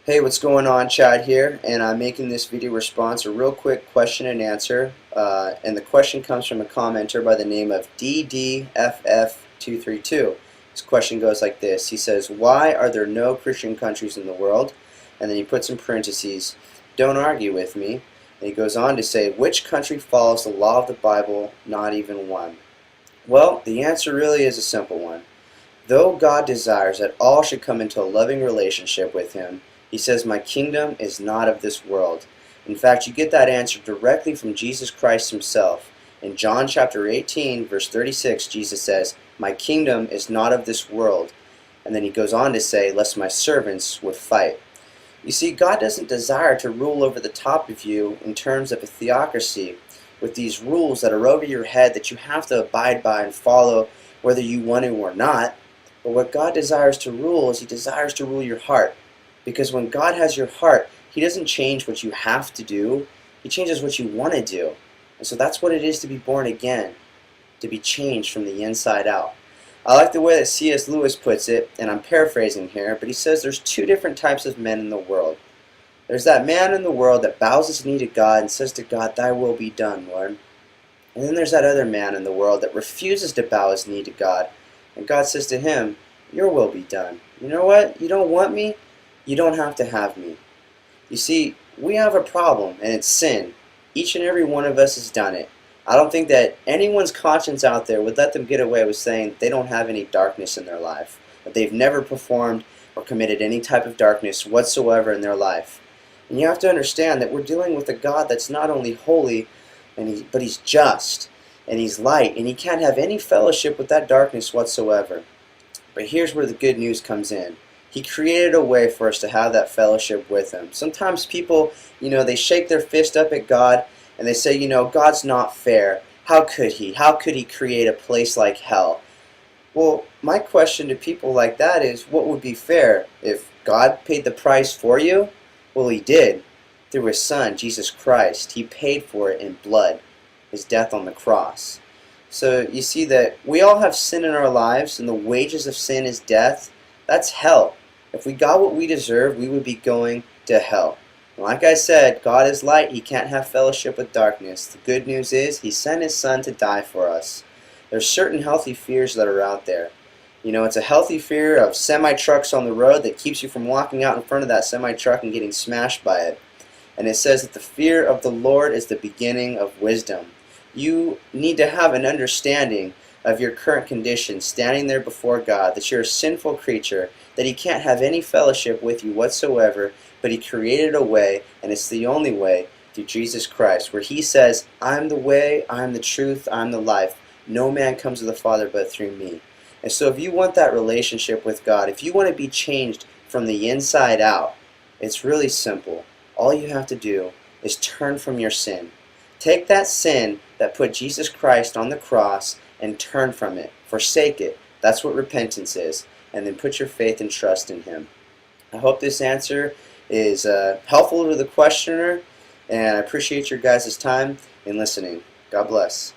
Hey, what's going on? Chad here, and I'm making this video response a real quick question and answer. And the question comes from a commenter by the name of DDFF232. This question goes like this. He says, "Why are there no Christian countries in the world?" And then he puts in parentheses, "Don't argue with me." And he goes on to say, "Which country follows the law of the Bible? Not even one." Well, the answer really is a simple one. Though God desires that all should come into a loving relationship with Him, He says, "My kingdom is not of this world." In fact, you get that answer directly from Jesus Christ Himself. In John chapter 18, verse 36, Jesus says, "My kingdom is not of this world." And then He goes on to say, "Lest my servants would fight." You see, God doesn't desire to rule over the top of you in terms of a theocracy, with these rules that are over your head that you have to abide by and follow whether you want to or not. But what God desires to rule is He desires to rule your heart. Because when God has your heart, He doesn't change what you have to do, He changes what you want to do. And so that's what it is to be born again, to be changed from the inside out. I like the way that C.S. Lewis puts it, and I'm paraphrasing here, but he says there's two different types of men in the world. There's that man in the world that bows his knee to God and says to God, "Thy will be done, Lord." And then there's that other man in the world that refuses to bow his knee to God, and God says to him, "Your will be done." You know what? You don't want me? You don't have to have me. You see, we have a problem, and it's sin. Each and every one of us has done it. I don't think that anyone's conscience out there would let them get away with saying they don't have any darkness in their life, that they've never performed or committed any type of darkness whatsoever in their life. And you have to understand that we're dealing with a God that's not only holy, but He's just, and He's light, and He can't have any fellowship with that darkness whatsoever. But here's where the good news comes in. He created a way for us to have that fellowship with Him. Sometimes people, they shake their fist up at God and they say, God's not fair. How could He? How could He create a place like hell? Well, my question to people like that is, what would be fair? If God paid the price for you? Well, He did. Through His Son, Jesus Christ. He paid for it in blood, His death on the cross. So you see that we all have sin in our lives, and the wages of sin is death. That's hell. If we got what we deserve, we would be going to hell. And like I said, God is light. He can't have fellowship with darkness. The good news is He sent His Son to die for us. There's certain healthy fears that are out there. It's a healthy fear of semi-trucks on the road that keeps you from walking out in front of that semi-truck and getting smashed by it. And it says that the fear of the Lord is the beginning of wisdom. You need to have an understanding of your current condition, standing there before God, that you're a sinful creature, that He can't have any fellowship with you whatsoever, but He created a way, and it's the only way, through Jesus Christ, where He says, "I'm the way, I'm the truth, I'm the life. No man comes to the Father but through me." And so if you want that relationship with God, if you want to be changed from the inside out, it's really simple. All you have to do is turn from your sin. Take that sin that put Jesus Christ on the cross and turn from it. Forsake it. That's what repentance is. And then put your faith and trust in Him. I hope this answer is helpful to the questioner, and I appreciate your guys' time in listening. God bless.